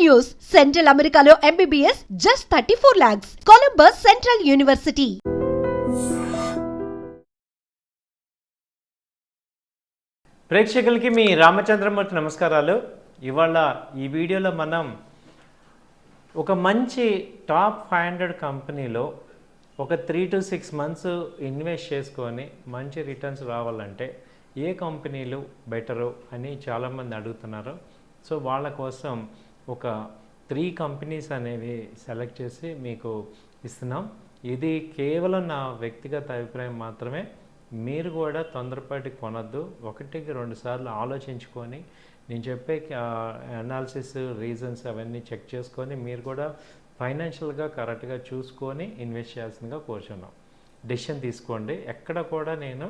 news. Central Americano MBBS just 34 lakhs. Columbus Central University. ప్రేక్షకులకి మీ రామచంద్రమూర్తి నమస్కారాలు. ఇవాళ ఈ వీడియోలో మనం ఒక మంచి టాప్ 500 కంపెనీలో ఒక 3 to 6 months ఇన్వెస్ట్ చేసుకొని మంచి రిటర్న్స్ రావాలంటే ఏ కంపెనీలు బెటరు అని చాలామంది అడుగుతున్నారు. సో వాళ్ళ కోసం ఒక 3 కంపెనీస్ అనేవి సెలెక్ట్ చేసి మీకు ఇస్తున్నాం. ఇది కేవలం నా వ్యక్తిగత అభిప్రాయం మాత్రమే. మీరు కూడా తొందరపాటి కొనద్దు. 1-2 సార్లు ఆలోచించుకొని నేను చెప్పే అనాలిసిస్ రీజన్స్ అవన్నీ చెక్ చేసుకొని మీరు కూడా ఫైనాన్షియల్గా కరెక్ట్గా చూసుకొని ఇన్వెస్ట్ చేయాల్సిందిగా కోరుచున్నాం. డెసిషన్ తీసుకోండి. ఎక్కడ కూడా నేను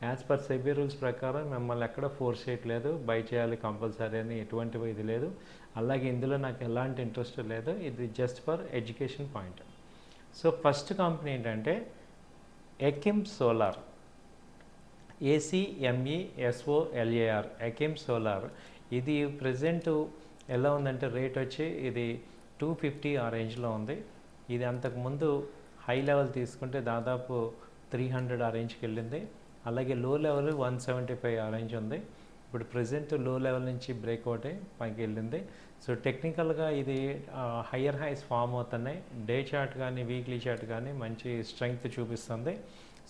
యాజ్ పర్ సెబీ రూల్స్ ప్రకారం మిమ్మల్ని ఎక్కడ ఫోర్స్ చేయట్లేదు, బై చేయాలి కంపల్సరీ అని ఎటువంటి ఇది లేదు. అలాగే ఇందులో నాకు ఎలాంటి ఇంట్రెస్ట్ లేదు. ఇది just for education point. So first company ఏంటంటే ఎకిమ్ సోలార్, ACMESOLAR, ఎకిమ్ సోలార్. ఇది ప్రజెంట్ ఎలా ఉందంటే రేట్ వచ్చి ఇది 250 ఆ రేంజ్లో ఉంది. ఇది అంతకుముందు హై లెవెల్ తీసుకుంటే దాదాపు 300 ఆ రేంజ్కి వెళ్ళింది. అలాగే లో లెవెల్ 175 ఆ రేంజ్ ఉంది. ఇప్పుడు ప్రజెంట్ లో లెవెల్ నుంచి బ్రేక్అవుట్ పైకి వెళ్ళింది. సో టెక్నికల్గా ఇది హయ్యర్ హైస్ ఫామ్ అవుతున్నాయి. డే చార్ట్ కానీ వీక్లీ చార్ట్ కానీ మంచి స్ట్రెంగ్త్ చూపిస్తుంది.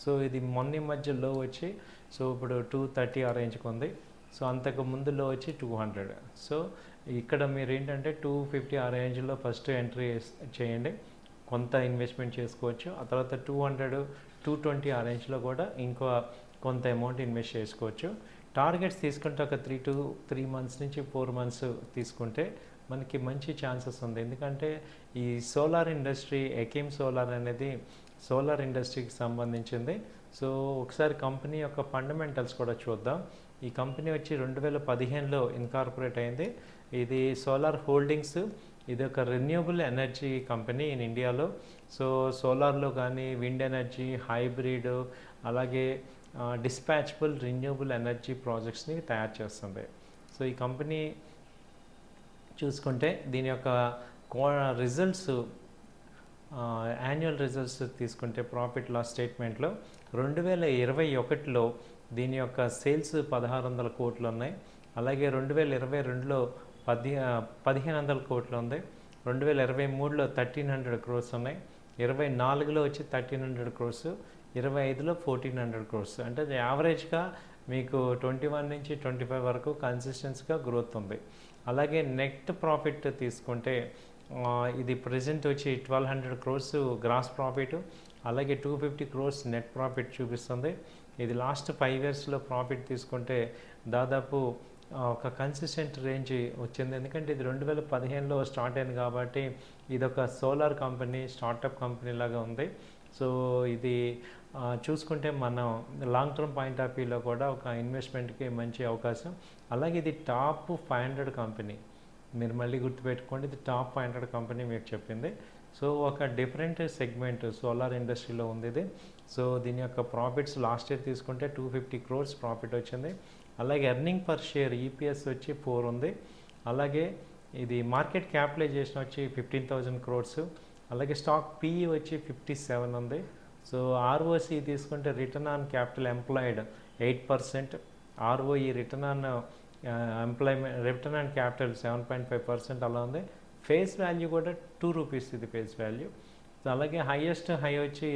సో ఇది మొన్న మధ్య లో వచ్చి సో ఇప్పుడు 230 ఆ రేంజ్కి ఉంది. సో అంతకు ముందు లో వచ్చి 200. సో ఇక్కడ మీరు ఏంటంటే 250 ఆ రేంజ్లో ఫస్ట్ ఎంట్రీ చేయండి, కొంత ఇన్వెస్ట్మెంట్ చేసుకోవచ్చు. ఆ తర్వాత 200-220 ఆ రేంజ్లో కూడా ఇంకో కొంత అమౌంట్ ఇన్వెస్ట్ చేసుకోవచ్చు. టార్గెట్స్ తీసుకుంటే ఒక 3 months నుంచి 4 months తీసుకుంటే మనకి మంచి ఛాన్సెస్ ఉంది. ఎందుకంటే ఈ సోలార్ ఇండస్ట్రీ, ఎకిమ్ సోలార్ అనేది సోలార్ ఇండస్ట్రీకి సంబంధించింది. సో ఒకసారి కంపెనీ యొక్క ఫండమెంటల్స్ కూడా చూద్దాం. ఈ కంపెనీ వచ్చి 2015లో ఇన్కార్పొరేట్ అయింది. ఇది సోలార్ హోల్డింగ్స్, ఇది ఒక రెన్యూబుల్ ఎనర్జీ కంపెనీ ఇన్ ఇండియాలో. సో సోలార్లో కానీ విండ్ ఎనర్జీ, హైబ్రిడ్, అలాగే డిస్పాచబుల్ రెన్యూబుల్ ఎనర్జీ ప్రాజెక్ట్స్ని తయారు చేస్తుంది. సో ఈ కంపెనీ చూసుకుంటే దీని యొక్క రిజల్ట్స్, యాన్యువల్ రిజల్ట్స్ తీసుకుంటే ప్రాఫిట్ లాస్ స్టేట్మెంట్లో 2021లో దీని యొక్క సేల్స్ 1600 కోట్లు ఉన్నాయి. అలాగే 2022లో 1500 కోట్లు ఉంది. 2023లో 1300 crores ఉన్నాయి. 24లో వచ్చి 1300 crores, 25లో 1400 crores. అంటే యావరేజ్గా మీకు 21 నుంచి 25 వరకు కన్సిస్టెన్సీగా గ్రోత్ ఉంది. అలాగే నెట్ ప్రాఫిట్ తీసుకుంటే ఇది ప్రజెంట్ వచ్చి 1200 crores గ్రాస్ ప్రాఫిట్, అలాగే 250 crores నెట్ ప్రాఫిట్ చూపిస్తుంది. ఇది లాస్ట్ 5 yearsలో ప్రాఫిట్ తీసుకుంటే దాదాపు ఒక కన్సిస్టెంట్ రేంజ్ వచ్చింది. ఎందుకంటే ఇది 2015లో స్టార్ట్ అయింది కాబట్టి ఇది ఒక సోలార్ కంపెనీ, స్టార్టప్ కంపెనీ లాగా ఉంది. సో ఇది చూసుకుంటే మనం లాంగ్ టర్మ్ పాయింట్ ఆఫ్ వ్యూలో కూడా ఒక ఇన్వెస్ట్మెంట్కి మంచి అవకాశం. అలాగే ఇది టాప్ 500 కంపెనీ, మీరు మళ్ళీ గుర్తుపెట్టుకోండి, ఇది టాప్ 500 కంపెనీ మీకు చెప్పింది. సో ఒక డిఫరెంట్ సెగ్మెంట్ సోలార్ ఇండస్ట్రీలో ఉంది ఇది. సో దీని యొక్క ప్రాఫిట్స్ లాస్ట్ ఇయర్ తీసుకుంటే 250 crores ప్రాఫిట్ వచ్చింది. అలాగే ఎర్నింగ్ పర్ షేర్ EPS వచ్చి 4 ఉంది. అలాగే ఇది మార్కెట్ క్యాపిటలైజేషన్ వచ్చి 15,000 crores. అలాగే స్టాక్ PE వచ్చి 57 ఉంది. సో ROC తీసుకుంటే return on capital employed 8%, ROE return on return on capital 7.5% అలా ఉంది. ఫేస్ వాల్యూ కూడా 2 rupees ఇది ఫేస్ వాల్యూ. సో అలాగే హైయెస్ట్ హై వచ్చి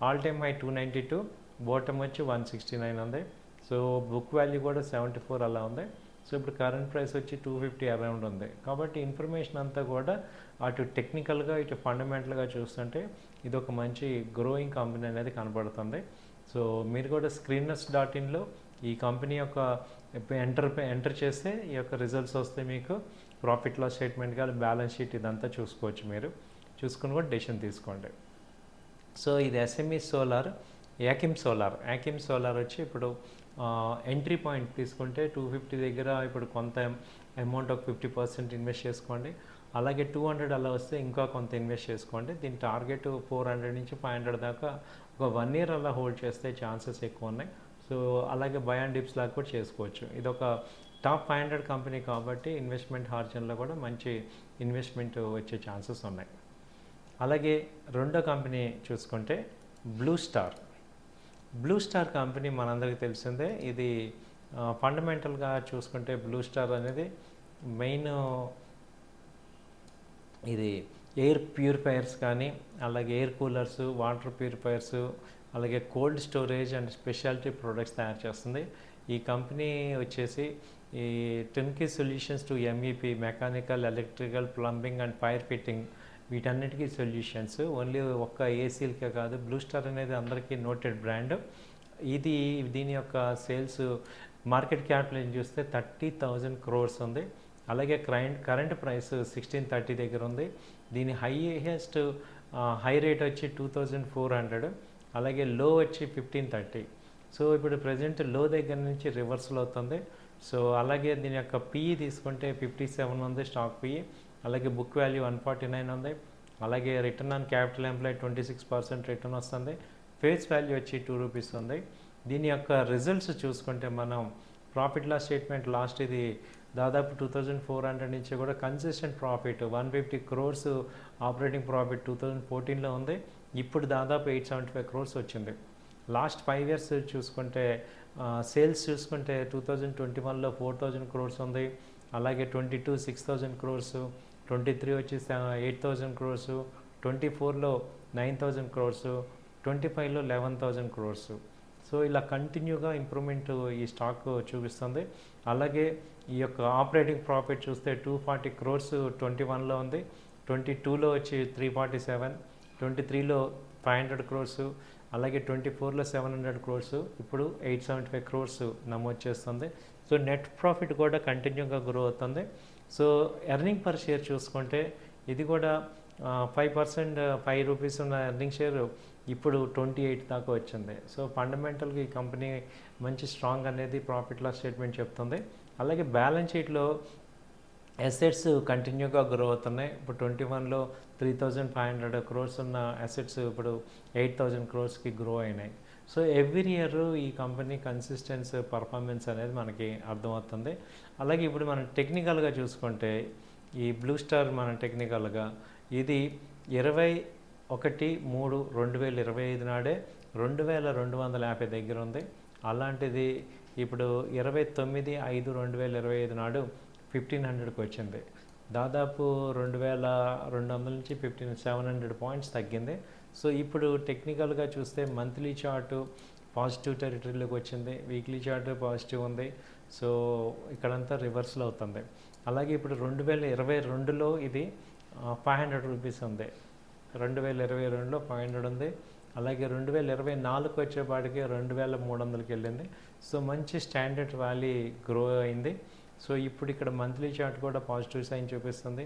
ఆల్ టైమ్ హై 292, బాటమ్ వచ్చి 169 ఉంది. సో బుక్ వాల్యూ కూడా 74 అలా ఉంది. సో ఇప్పుడు కరెంట్ ప్రైస్ వచ్చి 250 అరౌండ్ ఉంది. కాబట్టి ఇన్ఫర్మేషన్ అంతా కూడా అటు టెక్నికల్గా ఇటు ఫండమెంటల్గా చూస్తుంటే ఇది ఒక మంచి గ్రోయింగ్ కంపెనీ అనేది కనబడుతుంది. సో మీరు కూడా screeners.inలో ఈ కంపెనీ యొక్క ఎంటర్ చేస్తే ఈ యొక్క రిజల్ట్స్ వస్తే మీకు ప్రాఫిట్ లాస్ స్టేట్మెంట్ కానీ బ్యాలెన్స్ షీట్ ఇదంతా చూసుకోవచ్చు. మీరు చూసుకుని కూడా డెసిషన్ తీసుకోండి. సో ఇది SME సోలార్, ఎకిమ్ సోలార్ వచ్చి ఇప్పుడు ఎంట్రీ పాయింట్ తీసుకుంటే 250 దగ్గర ఇప్పుడు కొంత అమౌంట్ ఒక 50% ఇన్వెస్ట్ చేసుకోండి. అలాగే 200 అలా వస్తే ఇంకా కొంత ఇన్వెస్ట్ చేసుకోండి. దీని టార్గెట్ 400 నుంచి 500 దాకా ఒక 1 year అలా హోల్డ్ చేస్తే ఛాన్సెస్ ఎక్కువ ఉన్నాయి. సో అలాగే బై అండ్ డిప్స్ లాగా కూడా చేసుకోవచ్చు. ఇది ఒక టాప్ 500 కంపెనీ కాబట్టి ఇన్వెస్ట్మెంట్ హార్జన్లో కూడా మంచి ఇన్వెస్ట్మెంట్ వచ్చే ఛాన్సెస్ ఉన్నాయి. అలాగే రెండో కంపెనీ చూసుకుంటే బ్లూ స్టార్ కంపెనీ మనందరికీ తెలిసిందే. ఇది ఫండమెంటల్గా చూసుకుంటే బ్లూ స్టార్ అనేది మెయిన్ ఇది ఎయిర్ ప్యూరిఫైయర్స్ కానీ, అలాగే ఎయిర్ కూలర్స్, వాటర్ ప్యూరిఫైయర్స్, అలాగే cold storage and speciality products తయారు చేస్తుంది. ఈ కంపెనీ వచ్చేసి ఈ turnkey solutions to MEP, mechanical, electrical, plumbing and fire fitting, వీటన్నిటికీ సొల్యూషన్స్. ఓన్లీ ఒక్క ఏసీలకే కాదు, బ్లూ స్టార్ అనేది అందరికీ నోటెడ్ బ్రాండ్. దీని యొక్క సేల్స్ మార్కెట్ క్యాపిటల్ చూస్తే 30,000 crores ఉంది. అలాగే కరెంట్ ప్రైస్ 1630 దగ్గర ఉంది. దీని హైయెస్ట్ హై రేట్ వచ్చి 2400, అలాగే లో వచ్చి 1530. సో ఇప్పుడు ప్రజెంట్ లో దగ్గర నుంచి రివర్సల్ అవుతుంది. సో అలాగే దీని యొక్క పిఈ తీసుకుంటే 57 ఉంది స్టాక్ పిఈ, అలాగే బుక్ వాల్యూ 149 ఉంది, అలాగే return on capital employ 26% return వస్తుంది, ఫేస్ వాల్యూ వచ్చి 2 రూపీస్ ఉంది. దీని యొక్క రిజల్ట్స్ చూసుకుంటే మనం ప్రాఫిట్ లాస్ స్టేట్మెంట్ లాస్ట్ ఇది దాదాపు 2400 నుంచి కూడా consistent profit 150 crores operating profit 2014లో ఉంది. ఇప్పుడు దాదాపు 875 crores వచ్చింది. లాస్ట్ 5 years చూసుకుంటే సేల్స్ చూసుకుంటే 2021లో 4000 crores ఉంది, అలాగే 22 6000 crores, 23 వచ్చి 8000 crores, 24లో 9000 crores, 25లో 11,000 crores. సో ఇలా కంటిన్యూగా ఇంప్రూవ్మెంట్ ఈ స్టాక్ చూపిస్తుంది. అలాగే ఈ యొక్క ఆపరేటింగ్ ప్రాఫిట్ చూస్తే 240 crores 21లో ఉంది, 22లో వచ్చి 347, 23లో 500 crores, అలాగే 24లో 700 crores, ఇప్పుడు 875 crores నమోదు చేస్తుంది. సో నెట్ ప్రాఫిట్ కూడా కంటిన్యూగా గ్రో అవుతుంది. సో ఎర్నింగ్ పర్ షేర్ చూసుకుంటే ఇది కూడా 5% 5 రూపీస్ ఉన్న ఎర్నింగ్ షేర్ ఇప్పుడు 28 దాకా వచ్చింది. సో ఫండమెంటల్గా ఈ కంపెనీ మంచి స్ట్రాంగ్ అనేది ప్రాఫిట్ లాస్ స్టేట్మెంట్ చెప్తుంది. అలాగే బ్యాలెన్స్ షీట్లో అసెట్స్ కంటిన్యూగా గ్రో అవుతున్నాయి. ఇప్పుడు 21లో 3500 crores ఉన్న అసెట్స్ ఇప్పుడు 8000 crores గ్రో అయినాయి. సో ఎవ్రీ ఇయర్ ఈ కంపెనీ కన్సిస్టెన్స్ పర్ఫార్మెన్స్ అనేది మనకి అర్థమవుతుంది. అలాగే ఇప్పుడు మనం టెక్నికల్గా చూసుకుంటే ఈ బ్లూ స్టార్ మన టెక్నికల్గా ఇది 21/3/2025 నాడే 2250 దగ్గర ఉంది. అలాంటిది ఇప్పుడు 29/5/2025 నాడు 1500కి వచ్చింది. దాదాపు 2200 నుంచి 700 పాయింట్స్ తగ్గింది. సో ఇప్పుడు టెక్నికల్గా చూస్తే మంత్లీ చార్టు పాజిటివ్ టెరిటరీలోకి వచ్చింది, వీక్లీ చార్ట్ పాజిటివ్ ఉంది. సో ఇక్కడంతా రివర్సల్ అవుతుంది. అలాగే ఇప్పుడు 2022లో ఇది 500 రూపీస్ ఉంది, 2022లో 500 ఉంది. అలాగే 2024కి వచ్చేపాటికి 2300కి వెళ్ళింది. సో మంచి స్టాండర్డ్ వ్యాలీ గ్రో అయింది. సో ఇప్పుడు ఇక్కడ మంత్లీ చార్ట్ కూడా పాజిటివ్ సైన్ చూపిస్తుంది,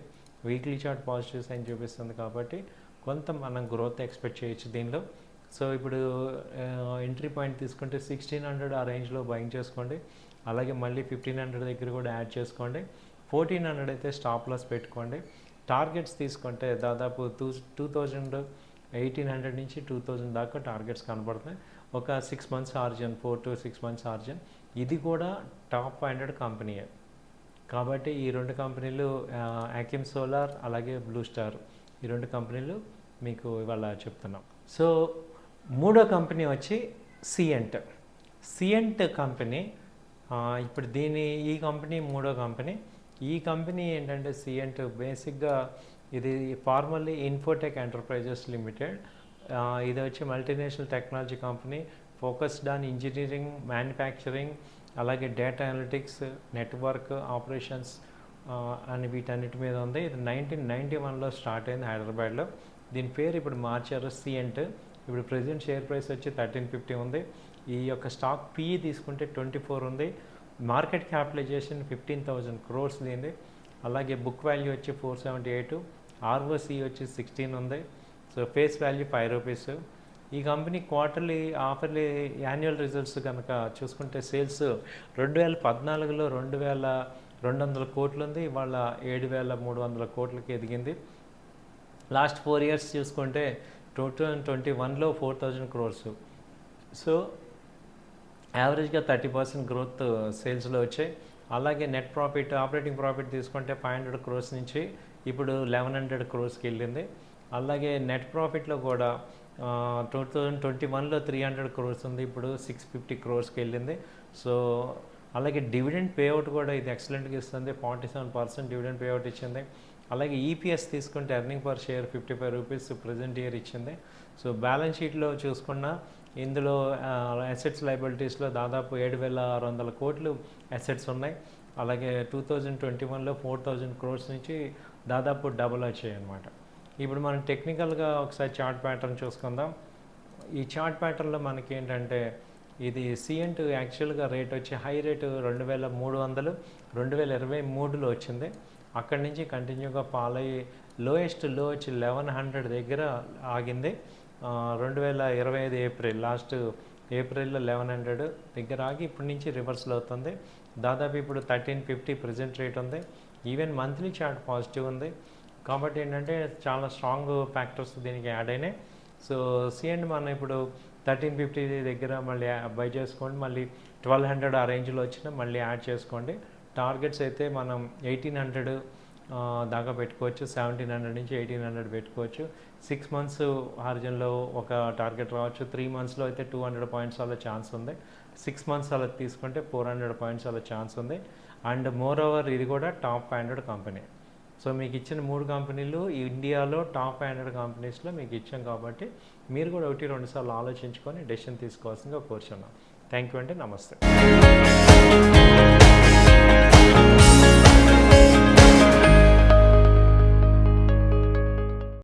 వీక్లీ చార్ట్ పాజిటివ్ సైన్ చూపిస్తుంది. కాబట్టి కొంత మనం గ్రోత్ ఎక్స్పెక్ట్ చేయొచ్చు దీనిలో. సో ఇప్పుడు ఎంట్రీ పాయింట్ తీసుకుంటే 1600 ఆ రేంజ్లో బయింగ్ చేసుకోండి. అలాగే మళ్ళీ 1500 దగ్గర కూడా యాడ్ చేసుకోండి. 1400 అయితే స్టాప్ లాస్ పెట్టుకోండి. టార్గెట్స్ తీసుకుంటే దాదాపు 1800 నుంచి 2000 దాకా టార్గెట్స్ కనబడుతున్నాయి. ఒక 6 months ఆర్జిన్, 4 to 6 months ఆర్జిన్. ఇది కూడా టాప్ 500 కంపెనీయే. కాబట్టి ఈ రెండు కంపెనీలు యాకిమ్ సోలార్ అలాగే బ్లూ స్టార్, ఈ రెండు కంపెనీలు మీకు ఇవాళ చెప్తున్నాం. సో మూడో కంపెనీ వచ్చి సియంట్ కంపెనీ. ఇప్పుడు ఈ కంపెనీ మూడో కంపెనీ. ఈ కంపెనీ ఏంటంటే సియంట్ బేసిక్గా ఇది ఫార్మల్లీ ఇన్ఫోటెక్ ఎంటర్ప్రైజెస్ లిమిటెడ్. ఇది వచ్చి multinational technology company focused on engineering, manufacturing, అలాగే డేటా అనలిటిక్స్, నెట్వర్క్ ఆపరేషన్స్ అని వీటన్నిటి మీద ఉంది. ఇది 1991లో స్టార్ట్ అయింది హైదరాబాద్లో. దీని పేరు ఇప్పుడు మార్చారు సియంట్. ఇప్పుడు ప్రెజెంట్ షేర్ ప్రైస్ వచ్చి 1350 ఉంది. ఈ యొక్క స్టాక్ పిఈ తీసుకుంటే 24 ఉంది. మార్కెట్ క్యాపిటలైజేషన్ 15,000 crores దీనిది. అలాగే బుక్ వాల్యూ వచ్చి 478, ఆర్ఓసి వచ్చి 16 ఉంది. So face value 5 rupees. ఈ కంపెనీ క్వార్టర్లీ ఆఫర్లీ యాన్యువల్ రిజల్ట్స్ కనుక చూసుకుంటే సేల్స్ 2014లో 2200 కోట్లు ఉంది, ఇవాళ 7300 కోట్లకి ఎదిగింది. లాస్ట్ 4 years చూసుకుంటే 2021లో 4000 crores. సో యావరేజ్గా 30% గ్రోత్ సేల్స్లో వచ్చాయి. అలాగే నెట్ ప్రాఫిట్, ఆపరేటింగ్ ప్రాఫిట్ తీసుకుంటే 500 crores నుంచి ఇప్పుడు 1100 క్రోర్స్కి వెళ్ళింది. అలాగే నెట్ ప్రాఫిట్లో కూడా 2021లో 300 క్రోర్స్ ఉంది, ఇప్పుడు 650 క్రోర్స్కి వెళ్ళింది. సో అలాగే డివిడెండ్ పేఅవుట్ కూడా ఇది ఎక్సలెంట్గా ఇస్తుంది, 47% డివిడెండ్ పేఅవుట్ ఇచ్చింది. అలాగే ఈపీఎస్ తీసుకుంటే earning per share 55 rupees present year ఇచ్చింది. సో బ్యాలెన్స్ షీట్లో చూసుకున్న ఇందులో అసెట్స్ లయబిలిటీస్లో దాదాపు 7,600 కోట్లు అసెట్స్ ఉన్నాయి. అలాగే 2021లో 4,000 క్రోర్స్ నుంచి దాదాపు డబుల్ వచ్చాయి అన్నమాట. ఇప్పుడు మనం టెక్నికల్గా ఒకసారి చార్ట్ ప్యాటర్న్ చూసుకుందాం. ఈ చార్ట్ ప్యాటర్న్లో మనకి ఏంటంటే ఇది C&2 యాక్చువల్గా రేట్ వచ్చి హై రేటు 2,300 2023లో వచ్చింది. అక్కడి నుంచి కంటిన్యూగా ఫాల్ అయ్యి లోయెస్ట్ లో వచ్చి 1,100 దగ్గర ఆగింది. 2025 ఏప్రిల్ లాస్ట్ ఏప్రిల్లో 1,100 దగ్గర ఆగి ఇప్పటి నుంచి రివర్సల్ అవుతుంది. దాదాపు ఇప్పుడు 1350 ప్రజెంట్ రేట్ ఉంది. ఈవెన్ మంత్లీ చార్ట్ పాజిటివ్ ఉంది. కాబట్టి ఏంటంటే చాలా స్ట్రాంగ్ ఫ్యాక్టర్స్ దీనికి యాడ్ అయినాయి. సో C&2 మనం ఇప్పుడు 1350 దగ్గర మళ్ళీ బై చేసుకోండి, మళ్ళీ 1,200 ఆ రేంజ్లో వచ్చినా మళ్ళీ యాడ్ చేసుకోండి. టార్గెట్స్ అయితే మనం 1,800 దాకా పెట్టుకోవచ్చు, 1,700 నుంచి 1,800 పెట్టుకోవచ్చు. 6 మంత్స్ హారిజన్లో ఒక టార్గెట్ రావచ్చు, 3 మంత్స్లో అయితే 200 పాయింట్స్ అలా ఛాన్స్ ఉంది, 6 మంత్స్ అలా తీసుకుంటే 400 పాయింట్స్ అలా ఛాన్స్ ఉంది. అండ్ మోర్ ఓవర్ ఇది కూడా టాప్ 500 కంపెనీ. సో మీకు ఇచ్చిన 3 కంపెనీలు ఇండియాలో టాప్ 500 కంపెనీస్లో మీకు ఇచ్చాం కాబట్టి మీరు కూడా 1-2 సార్లు ఆలోచించుకొని డెసిషన్ తీసుకోవాల్సిందిగా కోరుచున్నాం. థ్యాంక్ యూ అండి, నమస్తే.